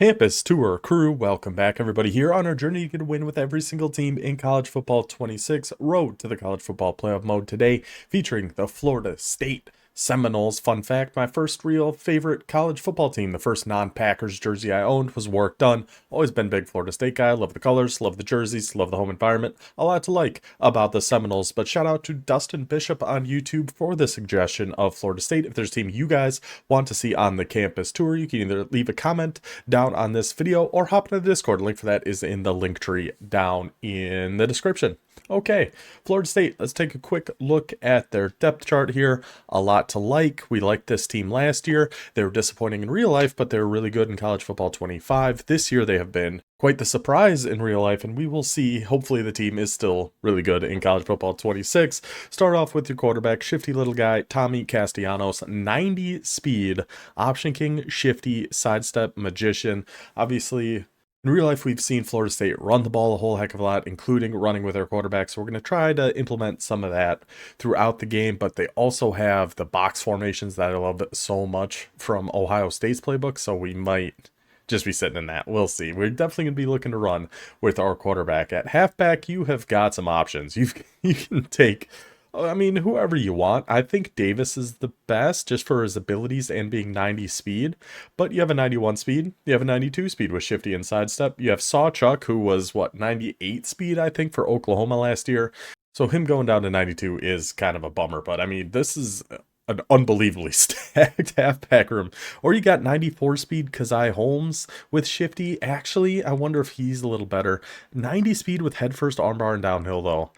Campus Tour crew, welcome back everybody here on our journey to get a win with every single team in college football 26 road to the college football playoff mode today, featuring the Florida State Seminoles. Fun fact, my first real favorite college football team, the first non-Packers jersey I owned was Work Done. Always been a big Florida State guy, love the colors, love the jerseys, love the home environment. A lot to like about the Seminoles, but shout out to Dustin Bishop on YouTube for the suggestion of Florida State. If there's a team you guys want to see on the campus tour, you can either leave a comment down on this video or hop into the Discord. Link for that is in the link tree down in the description. Okay, Florida State, let's take a quick look at their depth chart here. A lot to like. We liked this team last year. They were disappointing in real life, but they were really good in college football 25. This year they have been quite the surprise in real life, and we will see. Hopefully the team is still really good in college football 26. Start off with your quarterback, shifty little guy, Tommy Castellanos, 90 speed, option king, shifty, sidestep, magician. Obviously, in real life, we've seen Florida State run the ball a whole heck of a lot, including running with their quarterback. So we're going to try to implement some of that throughout the game. But they also have the box formations that I love so much from Ohio State's playbook. So we might just be sitting in that. We'll see. We're definitely going to be looking to run with our quarterback. At halfback, you have got some options. You can take, I mean, whoever you want. I think Davis is the best just for his abilities and being 90 speed. But you have a 91 speed. You have a 92 speed with shifty and sidestep. You have Sawchuck, who was, 98 speed, I think, for Oklahoma last year. So him going down to 92 is kind of a bummer. But, I mean, this is an unbelievably stacked halfback room. Or you got 94 speed Kazai Holmes with shifty. Actually, I wonder if he's a little better. 90 speed with head first, armbar, and downhill, though.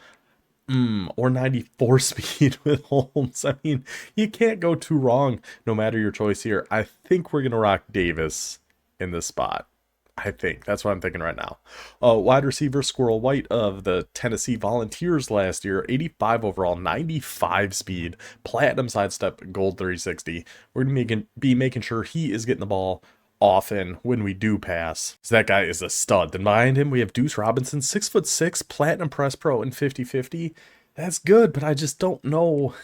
Or 94 speed with Holmes. I mean, you can't go too wrong no matter your choice here. I think we're going to rock Davis in this spot. I think. That's what I'm thinking right now. Wide receiver, Squirrel White of the Tennessee Volunteers last year. 85 overall, 95 speed, platinum sidestep, gold 360. We're going to be making sure he is getting the ball often when we do pass. So that guy is a stud. Then behind him we have Deuce Robinson, 6'6", platinum press pro and 50-50. That's good, but I just don't know.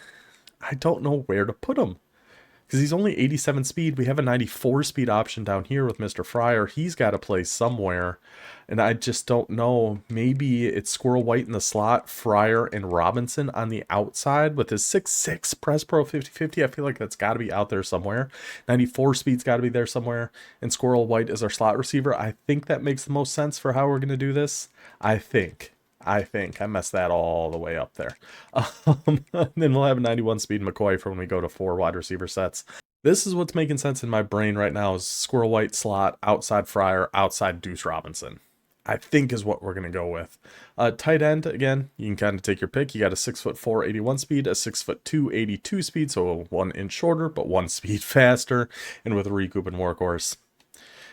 I don't know where to put him because he's only 87 speed. We have a 94 speed option down here with Mr. Fryer. He's got to play somewhere, and I just don't know. Maybe it's Squirrel White in the slot, Fryer and Robinson on the outside with his 6'6" press pro 50-50. I feel like that's got to be out there somewhere. 94 speed's got to be there somewhere, and Squirrel White is our slot receiver. I think that makes the most sense for how we're going to do this. I think I messed that all the way up there. Then we'll have a 91 speed McCoy for when we go to 4 wide receiver sets. This is what's making sense in my brain right now is Squirrel White slot, outside Fryer, outside Deuce Robinson. I think is what we're going to go with. Tight end, again, you can kind of take your pick. You got a 6'4", 81 speed, a 6'2", 82 speed, so 1 inch shorter, but 1 speed faster, and with a recoup and workhorse.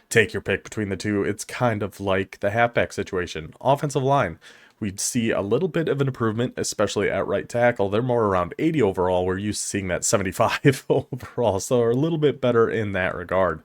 Take your pick between the two. It's kind of like the halfback situation. Offensive line, we'd see a little bit of an improvement, especially at right tackle. They're more around 80 overall. We're used to seeing that 75 overall, so we're a little bit better in that regard.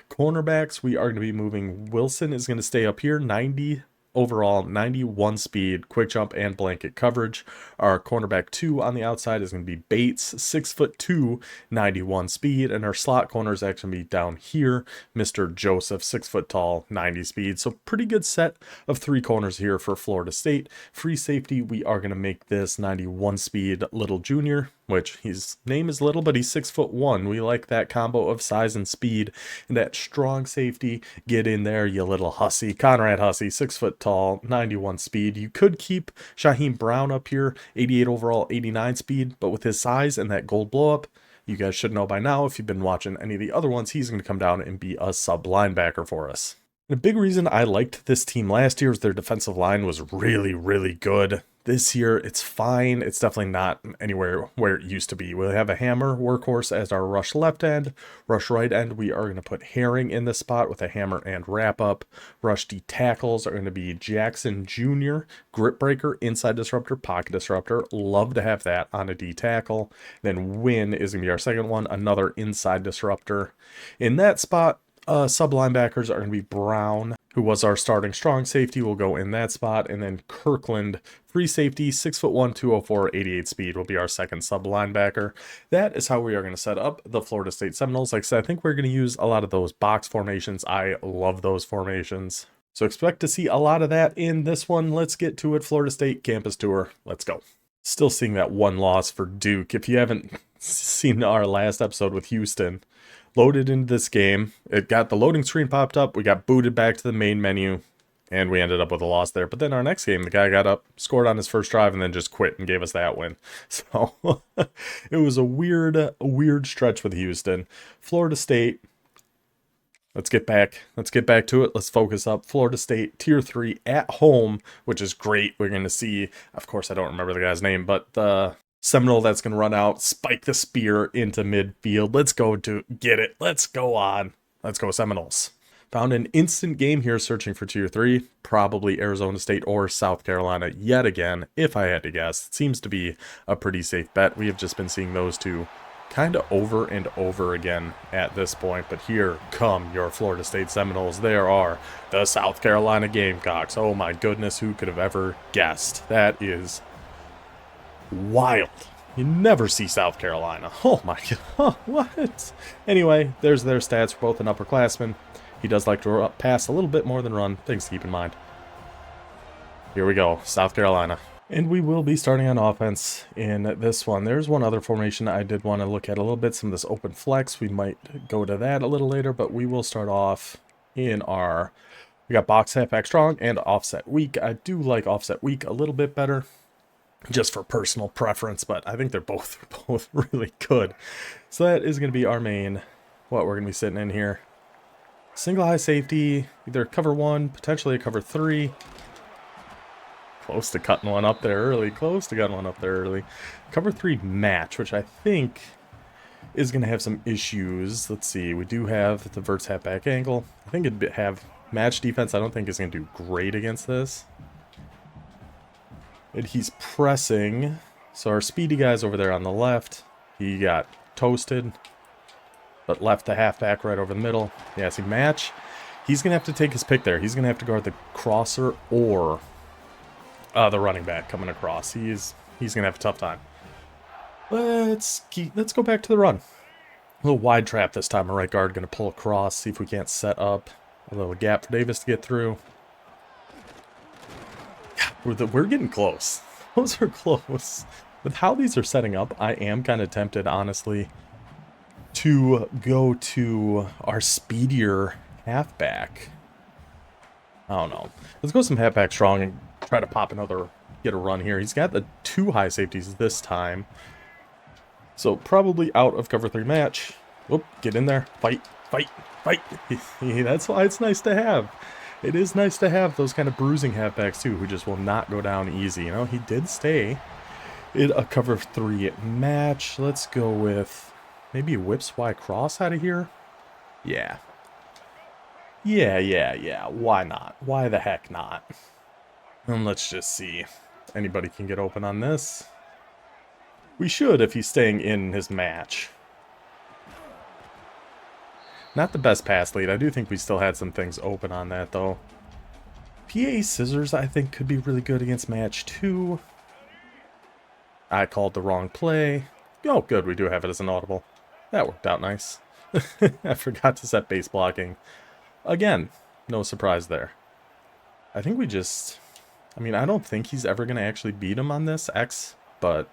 Cornerbacks, we are going to be moving. Wilson is going to stay up here, 90 overall, 91 speed, quick jump, and blanket coverage. Our cornerback 2 on the outside is going to be Bates, 6'2", 91 speed, and our slot corner is actually going to be down here, Mr. Joseph, 6 foot tall, 90 speed. So pretty good set of 3 corners here for Florida State. Free safety, we are going to make this 91 speed Little Junior, which his name is Little, but he's 6'1". We like that combo of size and speed, and that strong safety. Get in there, you little hussy. Conrad Hussey, 6 foot tall, 91 speed. You could keep Shaheem Brown up here, 88 overall, 89 speed, but with his size and that gold blow up, you guys should know by now if you've been watching any of the other ones, he's going to come down and be a sub linebacker for us. And a big reason I liked this team last year is their defensive line was really, really good. This year, it's fine. It's definitely not anywhere where it used to be. We'll have a hammer workhorse as our rush left end. Rush right end, we are going to put Herring in this spot with a hammer and wrap up. Rush D tackles are going to be Jackson Jr., grip breaker, inside disruptor, pocket disruptor. Love to have that on a D tackle. Then Win is going to be our second one, another inside disruptor. In that spot, sub linebackers are going to be Brown, who was our starting strong safety, will go in that spot. And then Kirkland, free safety, 6'1", 204, 88 speed, will be our second sub linebacker. That is how we are going to set up the Florida State Seminoles. Like I said, I think we're going to use a lot of those box formations. I love those formations. So expect to see a lot of that in this one. Let's get to it. Florida State campus tour. Let's go. Still seeing that one loss for Duke. If you haven't seen our last episode with Houston, loaded into this game, it got the loading screen popped up, we got booted back to the main menu, and we ended up with a loss there. But then our next game, the guy got up, scored on his first drive, and then just quit and gave us that win. So it was a weird stretch with Houston. Florida State, let's get back to it. Let's focus up. Florida State, Tier 3 at home, which is great. We're going to see, of course, I don't remember the guy's name, but the Seminole that's going to run out, spike the spear into midfield. Let's go to get it. Let's go on. Let's go Seminoles. Found an instant game here searching for Tier 3. Probably Arizona State or South Carolina yet again, if I had to guess. It seems to be a pretty safe bet. We have just been seeing those two kind of over and over again at this point. But here come your Florida State Seminoles. There are the South Carolina Gamecocks. Oh my goodness, who could have ever guessed? That is wild. You never see South Carolina. Oh my god. What? Anyway, there's their stats for both an upperclassman. He does like to pass a little bit more than run. Things to keep in mind. Here we go. South Carolina. And we will be starting on offense in this one. There's one other formation I did want to look at a little bit. Some of this open flex. We might go to that a little later, but we will start off in our... We got box halfback strong and offset weak. I do like offset weak a little bit better, just for personal preference, but I think they're both really good. So that is going to be our main, what we're going to be sitting in here. Single high safety, either cover 1, potentially a cover 3. Close to cutting one up there early. Cover 3 match, which I think is going to have some issues. Let's see, we do have the verts halfback angle. I think it'd have match defense. I don't think it's going to do great against this. And he's pressing. So our speedy guy's over there on the left. He got toasted, but left the halfback right over the middle. Yeah, see, match. He's going to have to take his pick there. He's going to have to guard the crosser or the running back coming across. He's going to have a tough time. Let's go back to the run. A little wide trap this time. Our right guard going to pull across. See if we can't set up a little gap for Davis to get through. We're getting close. Those are close. With how these are setting up, I am kind of tempted, honestly, to go to our speedier halfback. I don't know. Let's go some halfback strong and try to pop another, get a run here. He's got the 2 high safeties this time. So probably out of cover 3 match. Whoop, get in there. Fight. That's why it's nice to have. It is nice to have those kind of bruising halfbacks too, who just will not go down easy. You know, he did stay in a cover 3 match. Let's go with maybe a whips Y cross out of here. Yeah. Why not? Why the heck not? And let's just see. Anybody can get open on this. We should if he's staying in his match. Not the best pass lead. I do think we still had some things open on that, though. PA Scissors, I think, could be really good against match 2. I called the wrong play. Oh, good. We do have it as an audible. That worked out nice. I forgot to set base blocking. Again, no surprise there. I think we just... I mean, I don't think he's ever going to actually beat him on this X, but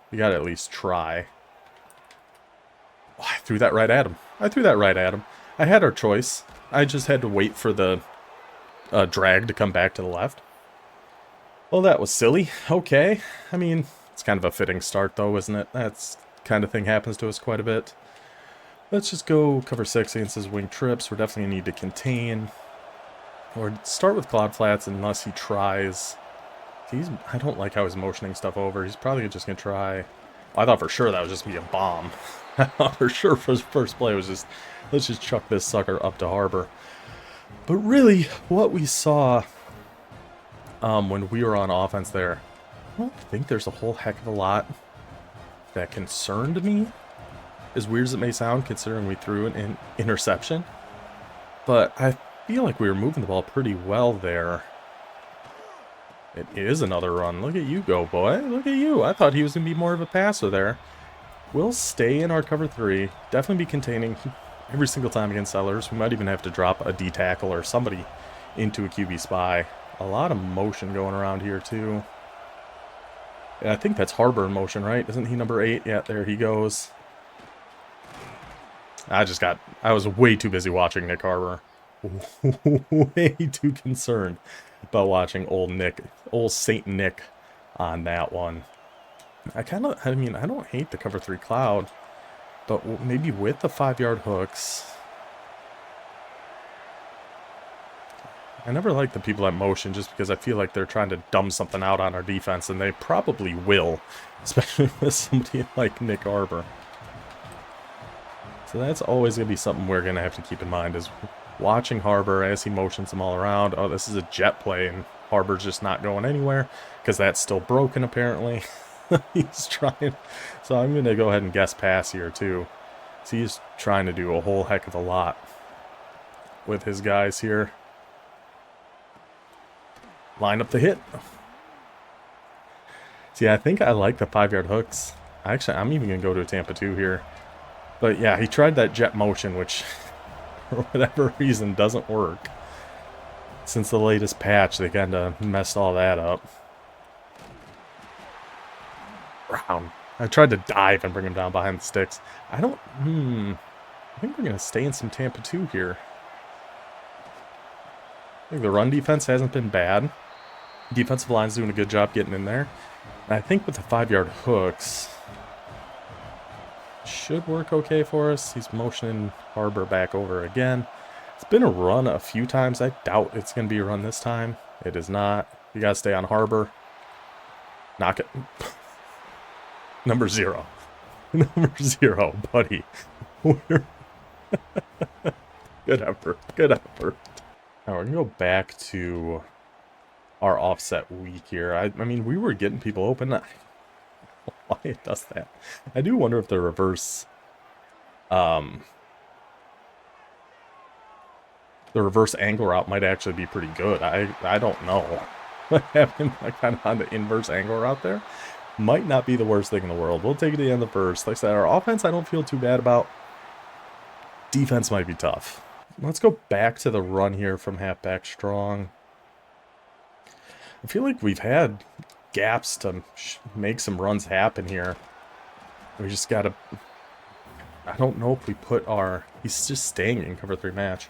we got to at least try. Oh, I threw that right at him. I had our choice. I just had to wait for the drag to come back to the left. Well, that was silly. Okay. I mean, it's kind of a fitting start, though, isn't it? That's kind of thing happens to us quite a bit. Let's just go cover 6 against his wing trips. We're definitely going to need to contain. Or start with cloud flats unless he tries. I don't like how he's motioning stuff over. He's probably just going to try. I thought for sure that was just going to be a bomb. I thought for sure for his first play was just, let's just chuck this sucker up to harbor. But really, what we saw when we were on offense there, I don't think there's a whole heck of a lot that concerned me. As weird as it may sound, considering we threw an interception. But I feel like we were moving the ball pretty well there. It is another run. Look at you go, boy. Look at you. I thought he was going to be more of a passer there. We'll stay in our cover 3. Definitely be containing every single time against Sellers. We might even have to drop a D tackle or somebody into a QB spy. A lot of motion going around here, too. Yeah, I think that's Harbor in motion, right? Isn't he number 8? Yeah, there he goes. I was way too busy watching Nick Harbor. Way too concerned about watching old Saint Nick on that one. I don't hate the cover 3 cloud, but maybe with the 5-yard hooks. I never like the people at motion just because I feel like they're trying to dumb something out on our defense, and they probably will, especially with somebody like Nick Harbor. So that's always going to be something we're going to have to keep in mind, is watching Harbor as he motions them all around. Oh, this is a jet play, and Harbor's just not going anywhere because that's still broken, apparently. He's trying. So I'm going to go ahead and guess pass here, too. So he's trying to do a whole heck of a lot with his guys here. Line up the hit. See, I think I like the 5-yard hooks. Actually, I'm even going to go to a Tampa 2 here. But yeah, he tried that jet motion, which for whatever reason doesn't work. Since the latest patch, they kind of messed all that up. Brown. I tried to dive and bring him down behind the sticks. I think we're going to stay in some Tampa 2 here. I think the run defense hasn't been bad. Defensive line's doing a good job getting in there. And I think with the 5-yard hooks, should work okay for us. He's motioning Harbor back over again. It's been a run a few times. I doubt it's going to be a run this time. It is not. You got to stay on Harbor. Knock it. Number 0. Number 0, buddy. Good effort. Good effort. Now we're going to go back to our offset week here. I mean, we were getting people open. Why it does that. I do wonder if the reverse angle route might actually be pretty good. I don't know. Having like kind of on the inverse angle route there might not be the worst thing in the world. We'll take it to the end of the first. Like I said, our offense I don't feel too bad about. Defense might be tough. Let's go back to the run here from halfback strong. I feel like we've had gaps to make some runs happen here. We just gotta... I don't know if we put our... He's just staying in cover 3 match.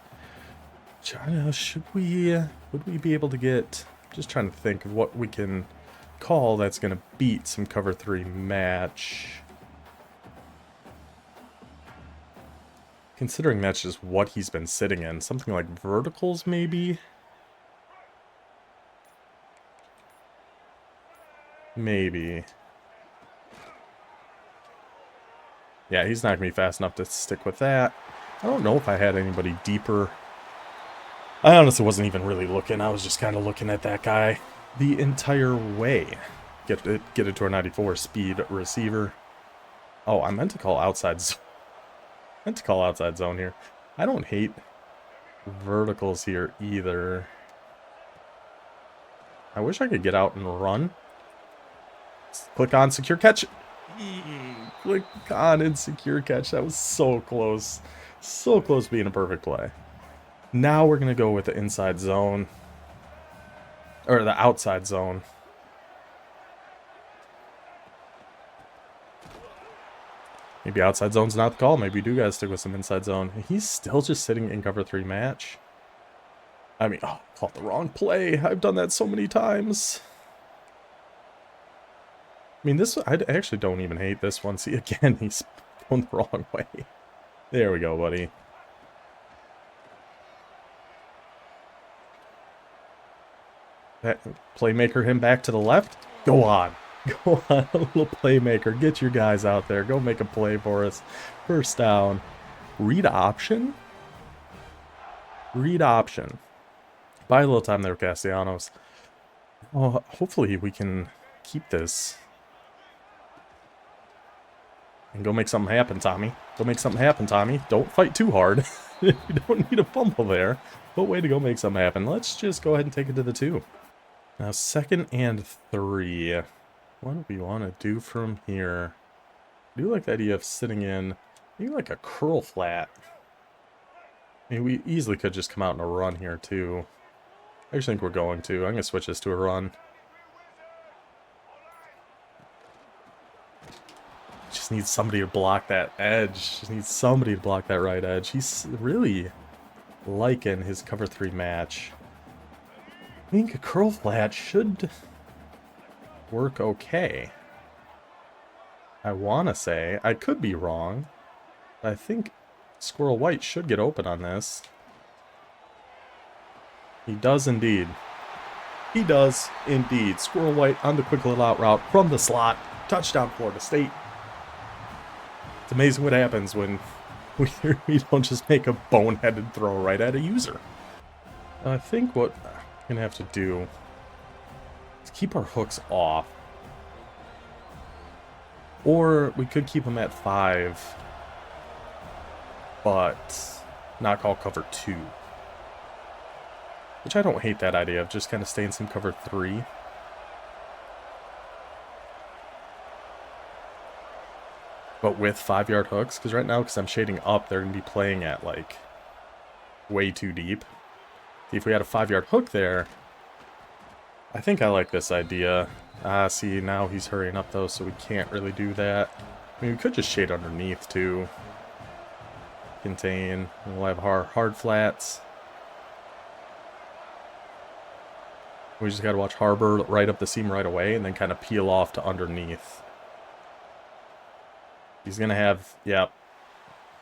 Would we be able to get... Just trying to think of what we can call that's going to beat some cover 3 match. Considering that's just what he's been sitting in. Something like verticals, maybe? Maybe. Yeah, he's not going to be fast enough to stick with that. I don't know if I had anybody deeper. I honestly wasn't even really looking. I was just kind of looking at that guy the entire way. Get it to our 94 speed receiver. Oh, I meant to call outside zone. Here. I don't hate verticals here either. I wish I could get out and run. Click on secure catch. Click on and secure catch. That was so close. So close to being a perfect play. Now we're going to go with the inside zone. Or the outside zone. Maybe outside zone's not the call. Maybe you do guys stick with some inside zone. He's still just sitting in cover 3 match. I mean, oh, called the wrong play. I've done that so many times. I mean, I actually don't even hate this one. See, again, he's going the wrong way. There we go, buddy. That playmaker him back to the left. Go on. Go on, a little playmaker. Get your guys out there. Go make a play for us. First down. Read option? Read option. Buy a little time there, Castellanos. Oh, hopefully we can keep this. And go make something happen, Tommy. Go make something happen, Tommy. Don't fight too hard. We don't need a fumble there. But way to go make something happen. Let's just go ahead and take it to the 2. Now, 2nd and 3. What do we want to do from here? I do like the idea of sitting in maybe like a curl flat. I mean, we easily could just come out in a run here, too. I just think we're going to. I'm going to switch this to a run. Just needs somebody to block that edge. Just needs somebody to block that right edge. He's really liking his cover 3 match. I think a curl flat should work okay. I want to say. I could be wrong. But I think Squirrel White should get open on this. He does indeed. He does indeed. Squirrel White on the quick little out route from the slot. Touchdown, Florida State. It's amazing what happens when we don't just make a boneheaded throw right at a user. I think what I'm going to have to do is keep our hooks off. Or we could keep them at 5, but not call cover 2. Which I don't hate that idea of just kind of staying some cover 3. But with 5-yard hooks, because right now, because I'm shading up, they're going to be playing at, like, way too deep. See, if we had a 5-yard hook there, I think I like this idea. See, now he's hurrying up, though, so we can't really do that. I mean, we could just shade underneath, too. Contain. We'll have hard flats. We just got to watch Harbor right up the seam right away, and then kind of peel off to underneath. He's going to have, yep,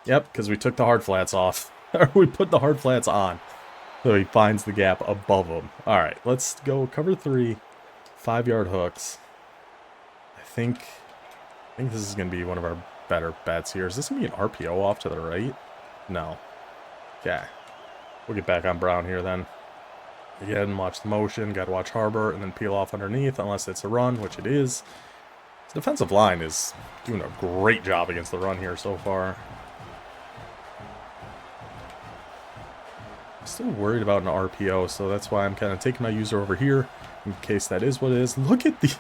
because we took the hard flats off. Or we put the hard flats on. So he finds the gap above him. All right, let's go cover 3, 5-yard hooks. I think this is going to be one of our better bets here. Is this going to be an RPO off to the right? No. Yeah. We'll get back on Brown here then. Again, watch the motion, got to watch Harbor, and then peel off underneath, unless it's a run, which it is. The defensive line is doing a great job against the run here so far. I'm still worried about an RPO, so that's why I'm kind of taking my user over here, in case that is what it is. Look at the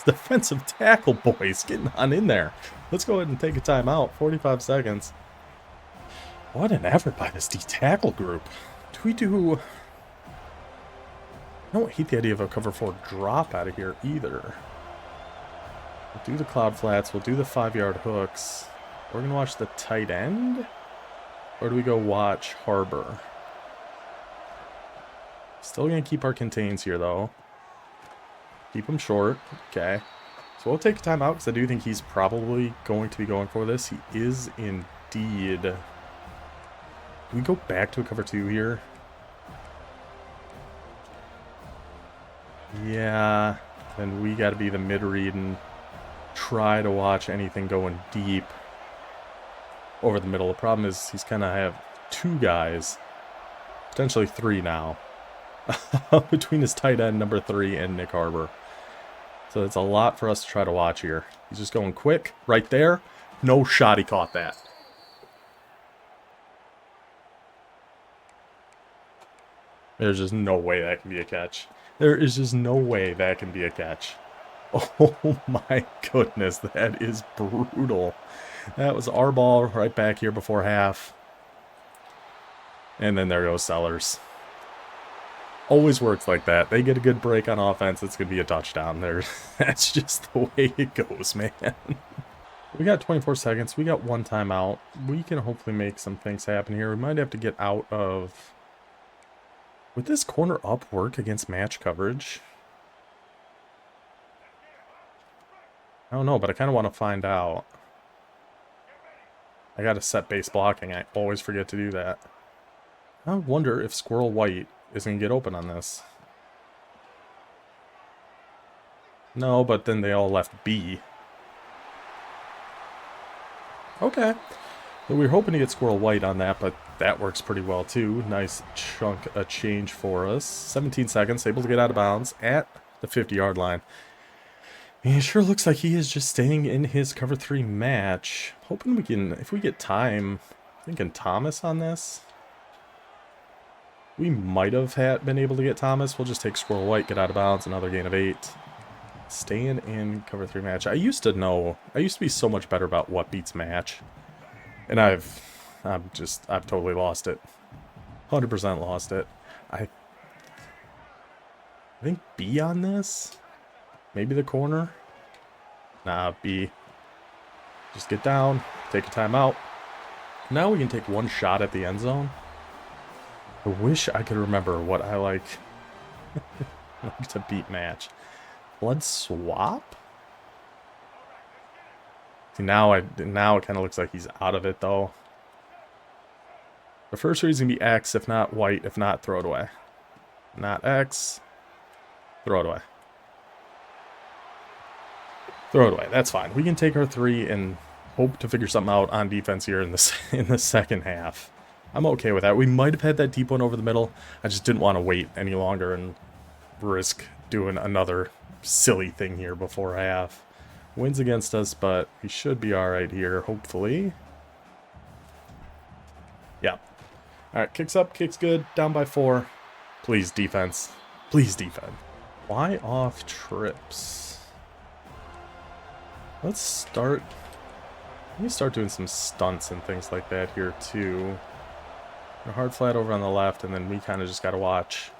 defensive tackle boys getting on in there. Let's go ahead and take a timeout, 45 seconds. What an effort by this D-tackle group. Do we do... I don't hate the idea of a cover 4 drop out of here either. We'll do the cloud flats. We'll do the 5-yard hooks. We're going to watch the tight end? Or do we go watch Harbor? Still going to keep our contains here, though. Keep them short. Okay. So we'll take a timeout because I do think he's probably going to be going for this. He is indeed. Do we go back to a cover 2 here? Yeah. Then we got to be the mid-read and try to watch anything going deep over the middle. The problem is he's kind of have 2 guys, potentially 3 now, between his tight end number 3 and Nick Harbor. So it's a lot for us to try to watch here. He's just going quick right there. No shot he caught that. There's just no way that can be a catch. There is just no way that can be a catch. Oh my goodness, that is brutal. That was our ball right back here before half. And then there goes Sellers. Always works like that. They get a good break on offense, it's going to be a touchdown. That's just the way it goes, man. We got 24 seconds. We got 1 timeout. We can hopefully make some things happen here. We might have to get out of... Would this corner up work against match coverage? I don't know, but I kind of want to find out. I got to set base blocking. I always forget to do that. I wonder if Squirrel White is going to get open on this. No, but then they all left B. Okay. Well, we were hoping to get Squirrel White on that, but that works pretty well too. Nice chunk of change for us. 17 seconds, able to get out of bounds at the 50-yard line. And it sure looks like he is just staying in his cover 3 match. Hoping we can, if we get time, thinking Thomas on this. We might have been able to get Thomas. We'll just take Squirrel White, get out of bounds, another gain of 8. Staying in cover 3 match. I used to be so much better about what beats match. And I've totally lost it. 100% lost it. I think B on this? Maybe the corner? Nah, B. Just get down, take a timeout. Now we can take one shot at the end zone. I wish I could remember what I like to beat match. Blood swap? See, now it kind of looks like he's out of it, though. The first read's going to be X, if not white, if not, throw it away. Not X, throw it away. Throw it away, that's fine. We can take our 3 and hope to figure something out on defense here in the second half. I'm okay with that. We might have had that deep one over the middle. I just didn't want to wait any longer and risk doing another silly thing here before half. Wins against us, but we should be alright here, hopefully. Yeah. Alright, kicks up, kicks good, down by 4. Please, defense. Please, defend. Why off trips? Let me start doing some stunts and things like that here, too. A hard flat over on the left, and then we kind of just got to watch.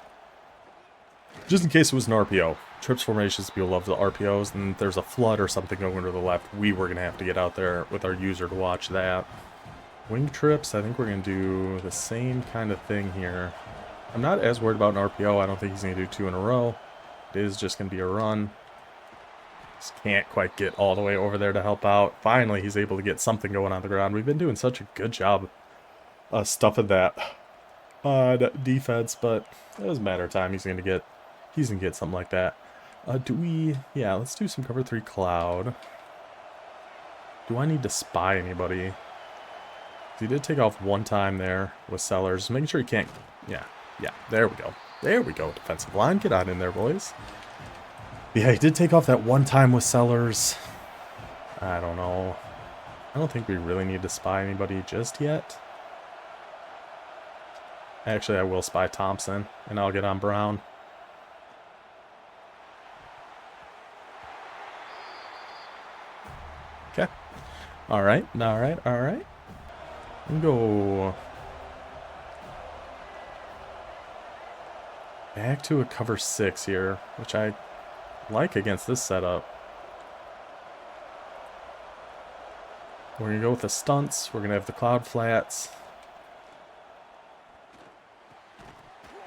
Just in case it was an RPO. Trips formations, people love the RPOs, and there's a flood or something going to the left. We were going to have to get out there with our user to watch that. Wing trips, I think we're going to do the same kind of thing here. I'm not as worried about an RPO. I don't think he's going to do 2 in a row. It is just going to be a run. Just can't quite get all the way over there to help out. Finally, he's able to get something going on the ground. We've been doing such a good job stuffing that on defense, but it doesn't matter time. He's gonna get something like that. Yeah, let's do some cover 3 cloud. Do I need to spy anybody? He did take off one time there with Sellers, making sure he can't. Yeah, there we go, defensive line, get on in there, boys. Yeah, he did take off that one time with Sellers. I don't know, I don't think we really need to spy anybody just yet. Actually, I will spy Thompson, and I'll get on Brown. Okay. Alright. And go back to a cover 6 here, which I like against this setup. We're going to go with the stunts. We're going to have the cloud flats.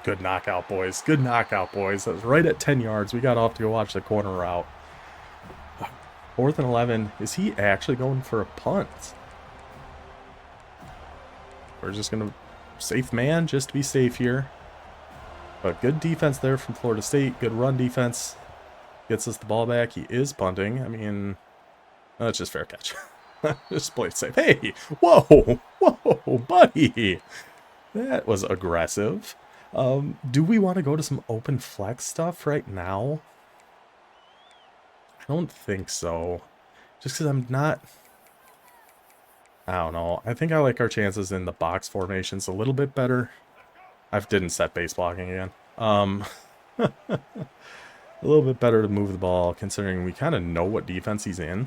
Good knockout, boys. Good knockout, boys. That was right at 10 yards. We got off to go watch the corner route. 4th and 11. Is he actually going for a punt? We're just going to safe man just to be safe here. But good defense there from Florida State. Good run defense. Gets us the ball back. He is punting. I mean, that's just fair catch. Just play it safe. Hey! Whoa! Whoa, buddy! That was aggressive. Do we want to go to some open flex stuff right now? I don't think so. Just because I'm not... I don't know. I think I like our chances in the box formations a little bit better. I didn't set base blocking again. A little bit better to move the ball, considering we kind of know what defense he's in.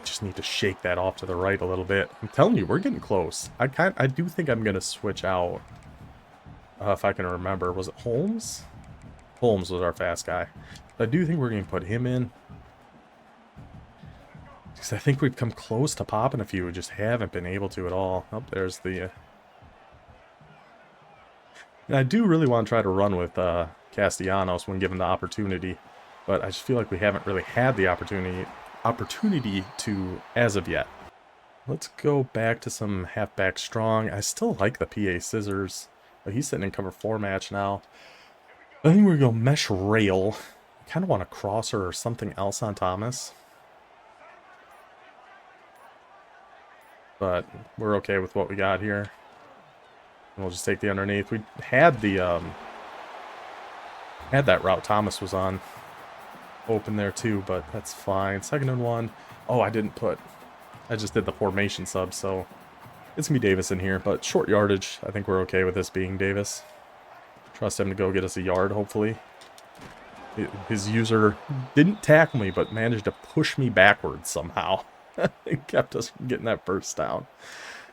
Just need to shake that off to the right a little bit. I'm telling you, we're getting close. I do think I'm going to switch out. If I can remember. Was it Holmes? Holmes was our fast guy. I do think we're going to put him in. Because I think we've come close to popping a few. We just haven't been able to at all. Oh, there's the... And I do really want to try to run with Castellanos when given the opportunity. But I just feel like we haven't really had the opportunity to as of yet. Let's go back to some halfback strong. I still like the PA scissors. But he's sitting in cover 4 match now. I think we're going to go mesh rail. I kind of want a crosser or something else on Thomas. But we're okay with what we got here. And we'll just take the underneath. We had the had that route Thomas was on open there too, but that's fine. 2nd and 1. Oh, I just did the formation sub, so it's going to be Davis in here, but short yardage. I think we're okay with this being Davis. Trust him to go get us a yard, hopefully. His user didn't tackle me, but managed to push me backwards somehow. It kept us from getting that first down.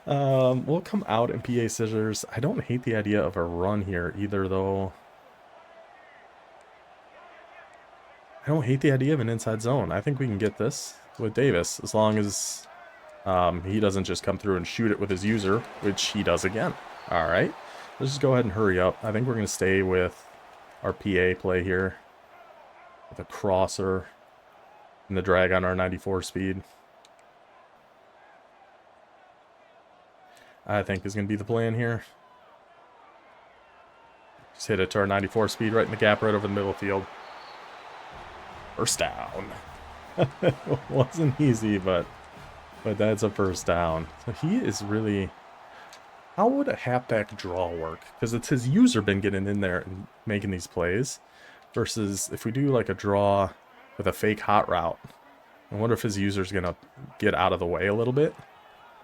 We'll come out in PA scissors. I don't hate the idea of a run here either, though. I don't hate the idea of an inside zone. I think we can get this with Davis, as long as he doesn't just come through and shoot it with his user, which he does again. All right. Let's just go ahead and hurry up. I think we're going to stay with our PA play here. With a crosser and the drag on our 94 speed. I think is going to be the plan here. Just hit it to our 94 speed right in the gap right over the middle of the field. First down. It wasn't easy, but that's a first down. So he is really... How would a halfback draw work? Because it's his user been getting in there and making these plays. Versus if we do like a draw with a fake hot route. I wonder if his user's going to get out of the way a little bit.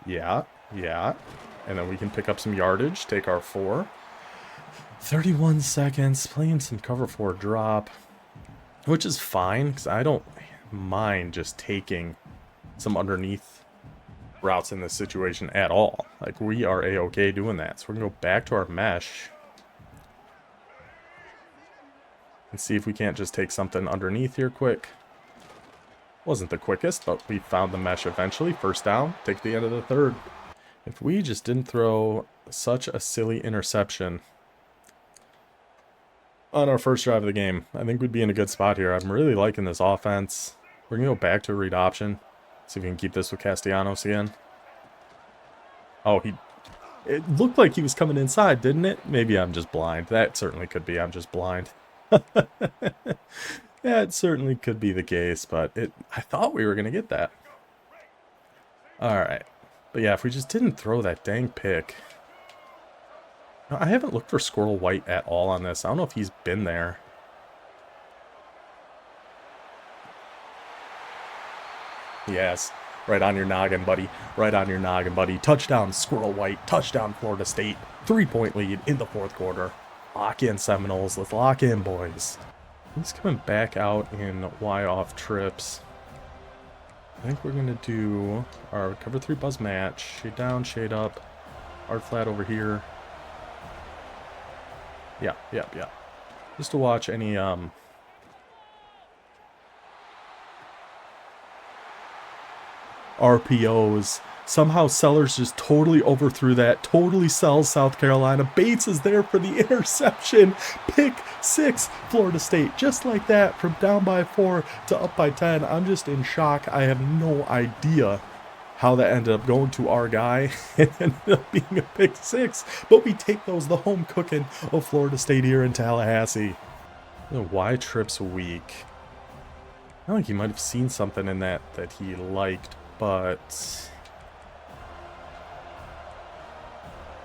Yeah. And then we can pick up some yardage, take our 4. 31 seconds, playing some cover 4 drop. Which is fine, because I don't mind just taking some underneath routes in this situation at all. Like, we are A-okay doing that. So we're going to go back to our mesh. And see if we can't just take something underneath here quick. Wasn't the quickest, but we found the mesh eventually. First down, take the end of the third. If we just didn't throw such a silly interception on our first drive of the game, I think we'd be in a good spot here. I'm really liking this offense. We're going to go back to a read option. See if we can keep this with Castellanos again. Oh, it looked like he was coming inside, didn't it? Maybe I'm just blind. That certainly could be. I'm just blind. That certainly could be the case, but I thought we were going to get that. Alright. But yeah, if we just didn't throw that dang pick. No, I haven't looked for Squirrel White at all on this. I don't know if he's been there. Yes. Right on your noggin, buddy. Right on your noggin, buddy. Touchdown, Squirrel White. Touchdown, Florida State. 3-point lead in the fourth quarter. Lock in, Seminoles. Let's lock in, boys. He's coming back out in Y-off trips. I think we're going to do our cover 3 buzz match. Shade down, shade up. Hard flat over here. Yeah. Just to watch any, RPOs. Somehow Sellers just totally overthrew that. Totally sells South Carolina. Bates is there for the interception. Pick 6, Florida State. Just like that, from down by 4 to up by 10. I'm just in shock. I have no idea how that ended up going to our guy. It ended up being a pick 6. But we take those, the home cooking of Florida State here in Tallahassee. Why trips weak? I think he might have seen something in that he liked, but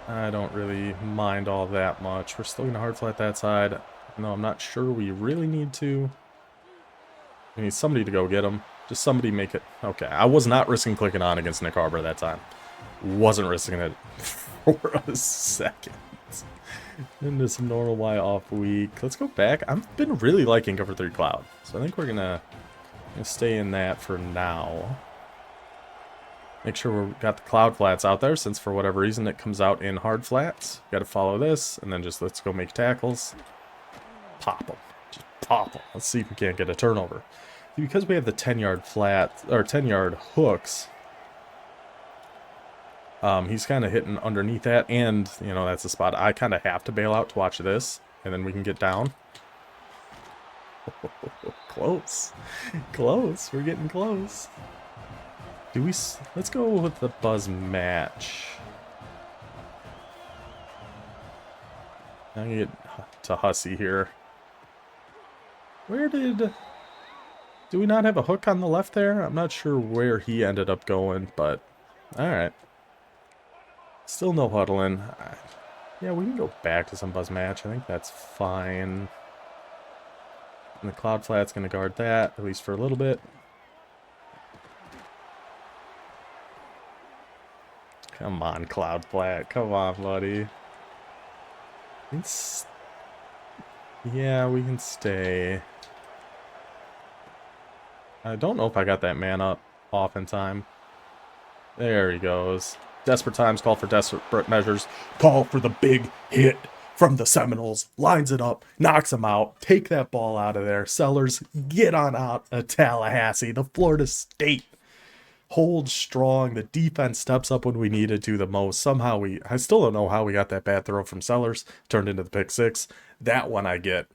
I don't really mind all that much. We're still going to hard flat that side. No, I'm not sure we really need to. We need somebody to go get him. Just somebody make it. Okay, I was not risking clicking on against Nick Harbor that time. Wasn't risking it for a second. Into some normal Y off week. Let's go back. I've been really liking cover 3 cloud. So I think we're going to stay in that for now. Make sure we've got the cloud flats out there, since for whatever reason it comes out in hard flats. Got to follow this, and then just let's go make tackles. Pop them. Just pop them. Let's see if we can't get a turnover. Because we have the 10-yard flat, or 10-yard hooks, he's kind of hitting underneath that, and, you know, that's the spot I kind of have to bail out to watch this, and then we can get down. Close. Close. We're getting close. Let's go with the buzz match. I'm gonna get to Hussey here. Do we not have a hook on the left there? I'm not sure where he ended up going, but alright. Still no huddling. Yeah, we can go back to some buzz match. I think that's fine. And the cloud flat's gonna guard that, at least for a little bit. Come on, cloud flat. Come on, buddy. Yeah, we can stay. I don't know if I got that man up off in time. There he goes. Desperate times call for desperate measures. Call for the big hit from the Seminoles. Lines it up, knocks him out. Take that ball out of there. Sellers, get on out of Tallahassee. The Florida State holds strong. The defense steps up when we needed to the most. Somehow I still don't know how we got that bad throw from Sellers turned into the pick six. That one I get.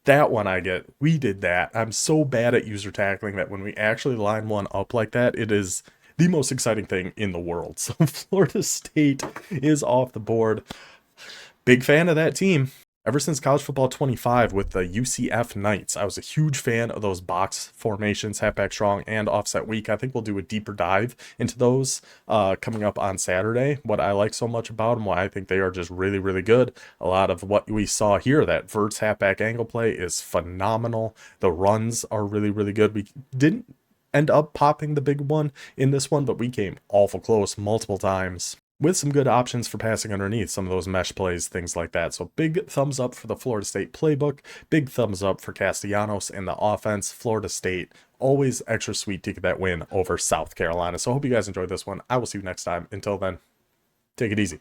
That one I get. We did that. I'm so bad at user tackling that when we actually line one up like that, it is the most exciting thing in the world. So Florida State is off the board. Big fan of that team. Ever since College Football 25 with the UCF Knights, I was a huge fan of those box formations, halfback strong and offset weak. I think we'll do a deeper dive into those coming up on Saturday. What I like so much about them, why I think they are just really, really good. A lot of what we saw here, that verts halfback angle play is phenomenal. The runs are really, really good. We didn't end up popping the big one in this one, but we came awful close multiple times, with some good options for passing underneath, some of those mesh plays, things like that. So big thumbs up for the Florida State playbook. Big thumbs up for Castellanos and the offense. Florida State, always extra sweet to get that win over South Carolina. So I hope you guys enjoyed this one. I will see you next time. Until then, take it easy.